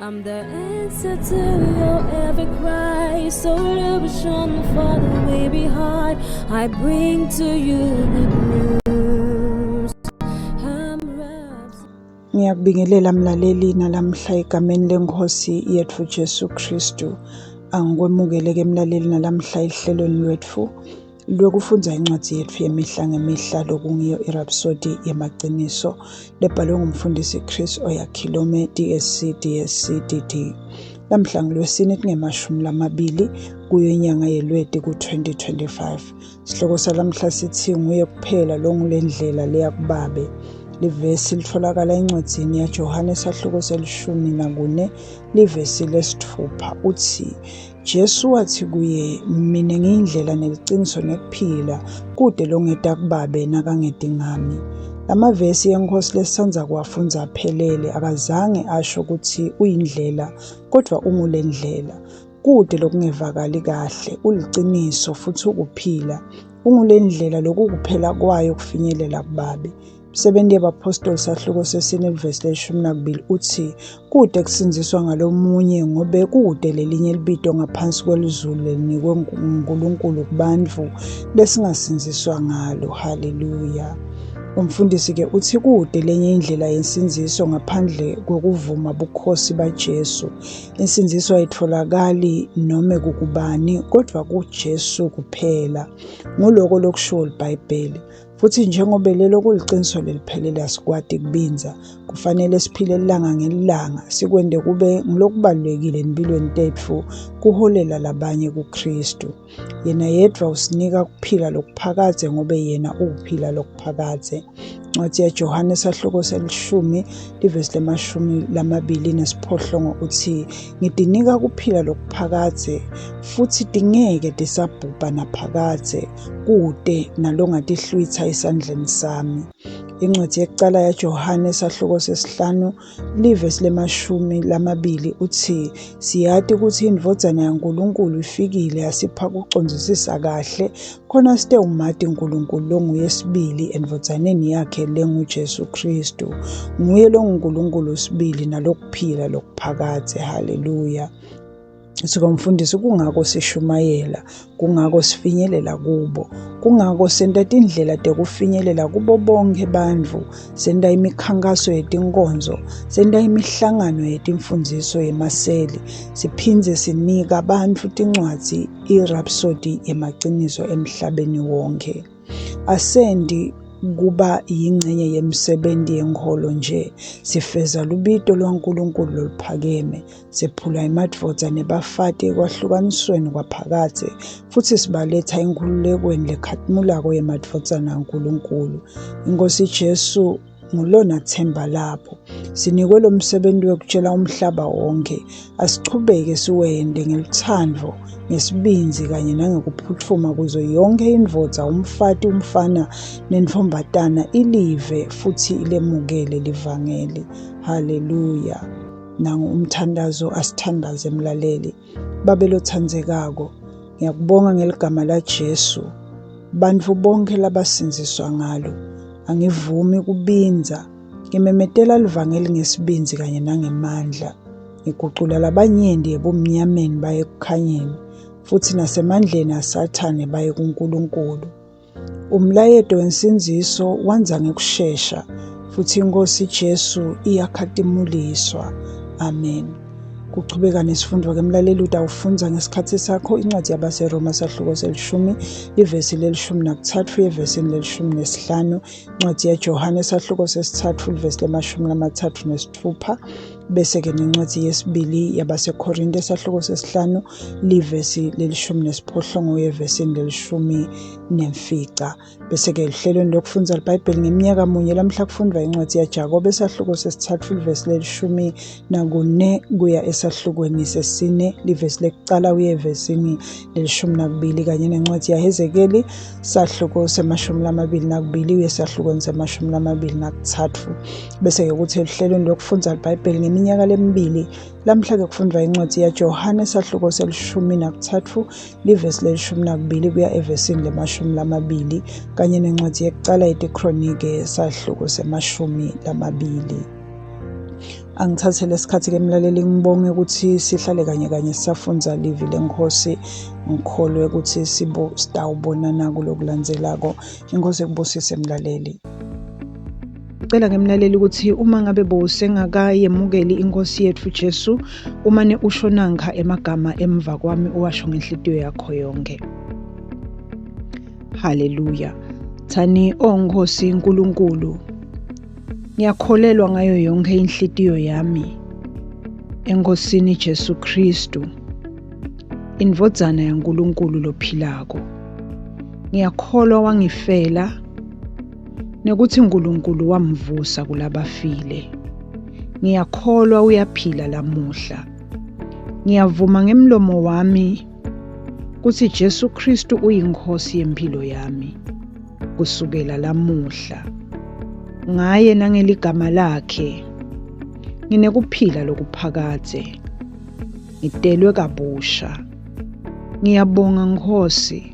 I'm the answer to your every cry. So illusion for the way behind. I bring to you good news. Ngiyakubingelela mlaleli nalamhla egameni lenkosi yethu Jesu Kristu. Angikwemukele ke mlaleli nalamhla ihlelweni lwethu lokufunda incwadi yethu yemihla ngemihla lokungiyo irhapsodi yamaqiniso lebhalwe ngumfundisi Chris Oyakhilome DSC DD. Lamhla ngolwesine kungemashumi lamabili kuyo inyanga yeLweti ku-2025. Sihloko salamhla sithi nguye kuphela lo ngulendlela leya kubabe. Livesi litholakala encwadini yaJohane sahloko 14 livesi lesi-6 uthi Jesu wathi kuye, mina ngiyindlela neliciniso nekuphila, kude longeda kubabe nakangedi ngami. Lamavesi yenkosi lesandza kuwafunza aphelele akazange asho ukuthi uyindlela kodwa ungulendlela. Kude lokungevakali kahle uliciniso futhi ukuphila. Ungulendlela lokukuphela kwayo kufinyelela kubabe. Umsebenzi wabapostoli sahloko 4 verse 12 uthi kude kusinziswa ngalomunye ngobe kude lelinye libito ngaphansi kwelizulu linikwe uNkulunkulu kubantu lesingasinziswa ngalo. Haleluya. Umfundisi ke uthi kude lenye indlela yensinziso ngaphandle kokuvuma bukhosi baJesu. Insinziso ayitholakali noma kukubani kodwa kuJesu kuphela. Nguloko lokusho iBhayibheli. Futhi njengoba lelo kuliciniso leliphelele asikwadi kubinza, kufanele siphile ilanga ngelanga sikwende kube ngilokubalulekile empilweni tethu kuholela labanye kuKristu. Yena yedwa usinika kuphila lokuphakade ngoba yena ukuphila lokuphakade. Incwadi yaJohane sahloko 10 livesi lemashumi uthi ngidinika kuphila lokuphakade futhi dingeke disabhubha naphakade kude nalongatihlwitha esandleni sami. Incwadi yekucala yaJohane sahloko 5 livesi lemashumi uthi siyati ukuthi indvodzana yaNkulunkulu ifikile yasipha kucondzisisa kahle khona site umati uNkulunkulu longuye sibili endvodzaneni yakhe lenguJesu Kristu. Nguye longuNkulunkulu sibili nalokuphila lokuphakade. Haleluya. Sikomfundisi kungako sishumayela, kungako sifinyelela kubo, kungako senta indlela tekufinyelela kubo bonke bantfu, senta imikhankaso yetinkonzo, senta imihlangano yetimfundiso yemaseli, siphindze sinika abantu tincwadzi irhapsodi yemaqiniso emhlabeni wonke. Asendi kuba yingcenye yemsebenzi yenkholo nje, sifeza lubito lwaNkulunkulu loluphakeme, siphula emadvodza nebafati ekwahlukanisweni kwaphakade, futhi sibaletha enkhululekweni lekhatimulako yemadvodzana kaNkulunkulu. Inkosi Jesu ngulona themba lapho. Sinikwe lo msebenzi wekutshela umhlaba wonke, asichubeke siwende ngeluthando, ngesibinzi kanye nangekuphuthuma kuzo yonke indvodza, umfati, umfana nentfombatana ilive futhi ilemukele livangeli. Haleluya. Nangu umthandazo asithandaze mlaleli. Babelo thandzekako, ngiyakubonga ngeligama la Jesu. Bantfu bonke labasinziswa ngalo. Angivumi kubinza, ngimemetela livangeli ngesibinzi kanye nangemandla. Ngigucula labanyenti ebumnyameni baye kukhanyeni, futhi nasemandleni asathane baye kuNkulunkulu. Umlayeto wensinziso wanza ngekushesha, futhi inkosi Jesu iyakhatimuliswa. Amen. Kuchubeka nesifundo ke mlaleli utawufunza ngesikhathi sakho incwadi yabaseRoma sahloko 10 livesi le-13 yevesi le-15, incwadi yaJohane sahloko 3 livesi le-36, bese ke nencwadi yesibili yabaseKorinte sahloko 5 livesi le-18 yevesi le-19. Bese ke lihlelweni lokufundza iBhayibheli ngeminyaka munye lamhla kufundwa incwadi yaJakobe sahloko 3 livesi le-14 kuya esahlukweni sesine livesi lekucala uye evesini le-12 kanye nencwadi yaHezekeli sahloko 22 uye esahlukweni se-23. Bese ke kuthi lihlelweni lokufundza iBhayibheli ngeminyaka lemibili lamhla ke kufundwa incwadi yaJohane sahloko 13 livesi le-12 kuya evesini le-20 kanye nencwadi yekucala yetikronike sahloko se-20. Angithathe lesikhathi-ke mlaleli ngibonge ukuthi sihlale kanye kanye sisafundza livi leNkosi. Ngikholwe ukuthi sitawubonana kulokulandzelako. Inkosi ikubusise mlaleli. Ngicela ngemlaleli ukuthi uma ngabe bowusengakayemukeli inkosi yethu Jesu, umane usho nankha emagama emva kwami uwasho ngenhliziyo yakho yonke. Haleluya. Thani Nkosi Nkulunkulu, ngiyakholelwa ngayo yonke inhliziyo yami eNkosini Jesu Kristu, indvodzana yaNkulunkulu lophilako. Ngiyakholwa wangifela nekuthi uNkulunkulu wamvusa kulabafile. Ngiyakholwa uyaphila lamuhla. Ngiyavuma ngemlomo wami kuthi Jesu Kristu uyinkosi yempilo yami kusukela lamuhla. Ngaye nangeligama lakhe nginekuphila lokuphakade, ngitelwe kabusha. Ngiyabonga Nkosi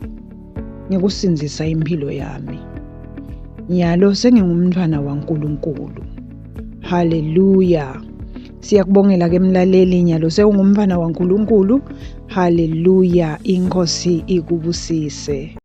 ngekusinzisa impilo yami. Nyalo sengingumntwana waNkulunkulu. Haleluya. Siyakubongela ke mlaleli, nyalo sewungumntwana waNkulunkulu. Haleluya. Inkosi ikubusise.